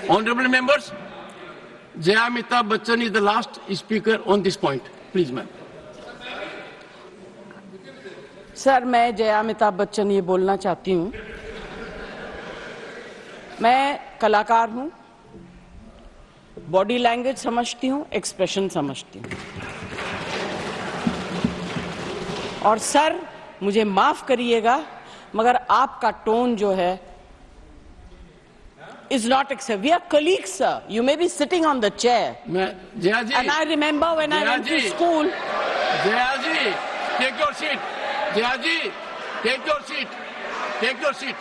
Honorable members, Jaya Amitabh Bachchan is the last speaker on this point. Please, ma'am. Sir, मैं जया अमिताभ बच्चन ये बोलना चाहती हूँ, मैं कलाकार हूँ, बॉडी लैंग्वेज समझती हूँ, एक्सप्रेशन समझती हूँ। और सर, मुझे माफ करिएगा, मगर आपका टोन जो है is not acceptable. We are colleagues, sir. You may be sitting on the chair. Jaya ji, and I remember when I went to school. Jaya ji, take your seat. Jaya ji, take your seat. Take your seat.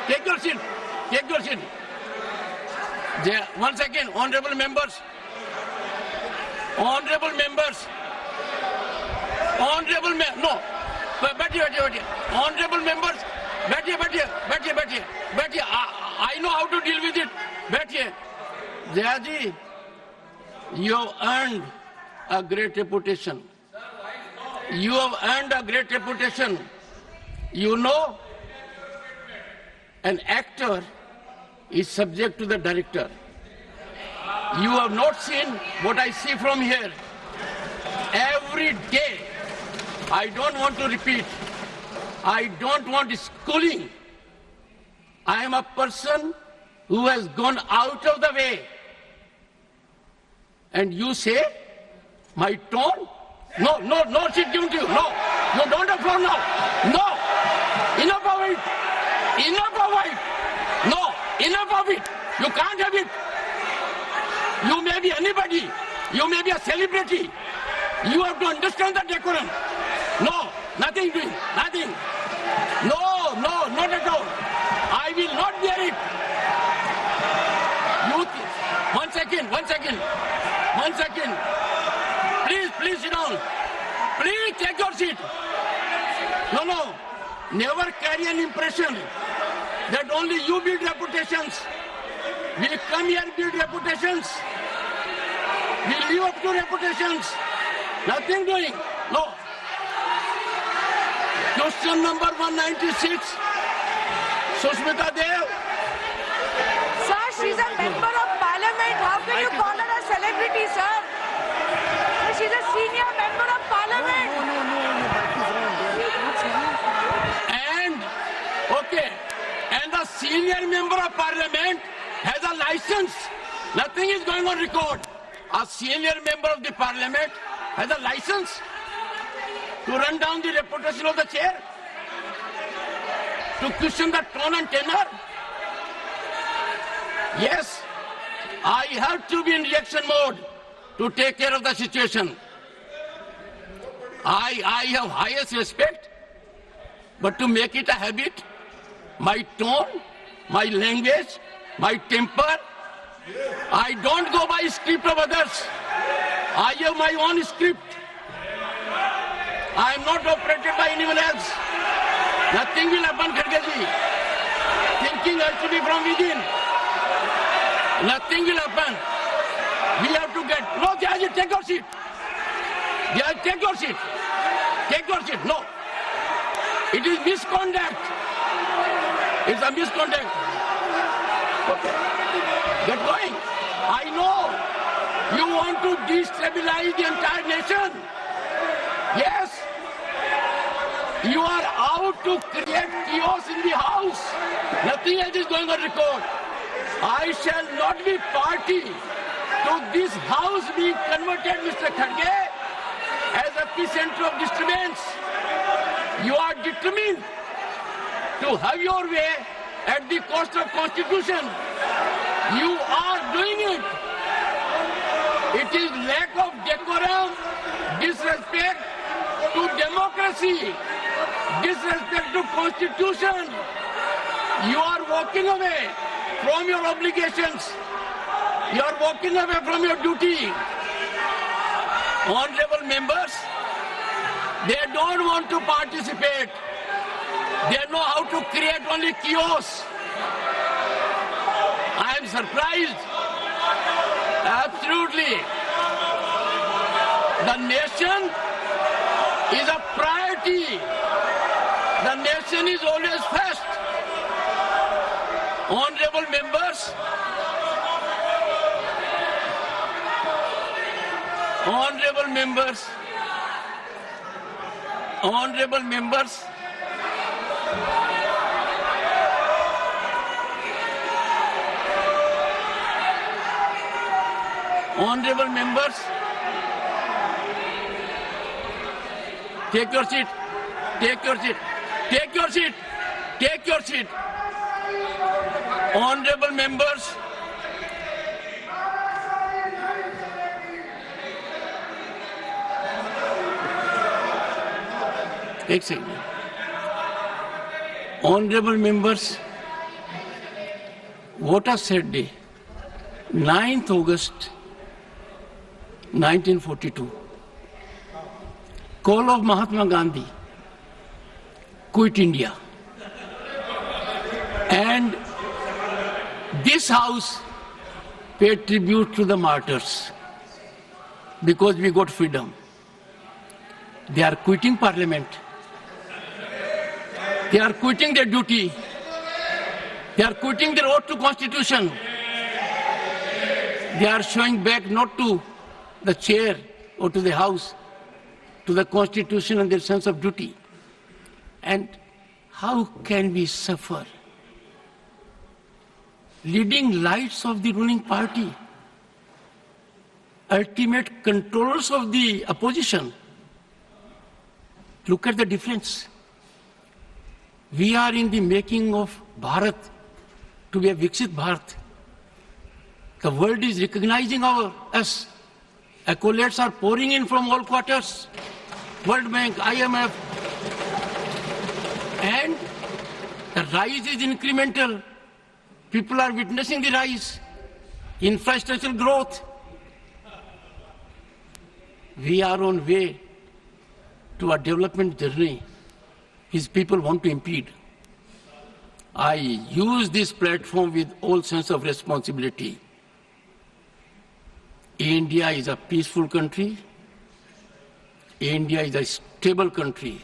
Take your seat. Take your seat. Jaya, once again, honorable members. Honorable members. Honorable members. No. बैठिए. Honorable members. बैठिए. I know how to deal with it. बैठिए. Jaya ji, you have earned a great reputation. You have earned a great reputation. You know, an actor is subject to the director. You have not seen what I see from here. Every day, I don't want to repeat. I don't want schooling. I am a person who has gone out of the way. And you say, my tone? No, she's given to you. No, you don't have floor now. No, enough of it. No, enough of it. You can't have it. You may be anybody. You may be a celebrity. You have to understand the decorum. No, nothing doing, nothing. No, not at all. I will not bear it. One second. Please sit down. Please take your seat. No. Never carry an impression that only you build reputations. We come here and build reputations. We live up to reputations. Nothing doing. No. Question number 196. Sushmita Dev. Sir, she's a member of parliament. How can you call her a celebrity, sir? She's a senior member of parliament. And the senior member of parliament has a license. Nothing is going on record. A senior member of the parliament has a license to run down the reputation of the chair, to question the tone and tenor. Yes, I have to be in reaction mode to take care of the situation. I have highest respect, but to make it a habit, my tone, my language, my temper, I don't go by script of others. I have my own script. I am not operated by anyone else. Nothing will happen, Kharge ji. Thinking has to be from within. Nothing will happen. We have to get... No, Jaya ji, take your seat. Jaya, take your seat. Take your seat. No. It is misconduct. It's a misconduct. Okay. Get going. I know you want to destabilize the entire nation. Yes. You are out to create chaos in the house. Nothing else is going on record. I shall not be party to this house being converted, Mr. Kharge, as a epicenter of disturbance. You are determined to have your way at the cost of Constitution. You are doing it. It is lack of decorum, disrespect to democracy, disrespect to Constitution. You are walking away from your obligations. You are walking away from your duty. Honorable members, they don't want to participate. They know how to create only chaos. I am surprised. Absolutely. The nation is a priority. The nation is always first. Honorable members, Honorable members, honorable members, honorable members, take your seat, take your seat, take your seat, take your seat. Honorable members, एक second. Honorable members, what a sad day. 9th August 1942. Call of Mahatma Gandhi. Quit India. And this house paid tribute to the martyrs because we got freedom. They are quitting parliament. They are quitting their duty. They are quitting their oath to constitution. They are showing back not to the chair or to the house, to the constitution and their sense of duty. And how can we suffer? Leading lights of the ruling party, ultimate controllers of the opposition. Look at the difference. We are in the making of Bharat to be a Viksit Bharat. The world is recognizing us. Accolades are pouring in from all quarters. World Bank, IMF. And the rise is incremental. People are witnessing the rise. Infrastructural growth. We are on way to a development journey. His people want to impede. I use this platform with all sense of responsibility. India is a peaceful country. India is a stable country.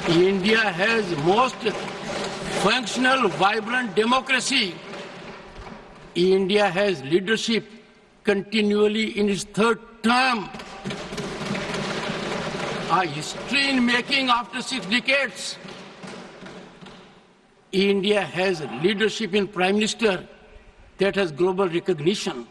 India has most functional, vibrant democracy. India has leadership continually in its third term. A history in making after 6 decades. India has leadership in Prime Minister that has global recognition.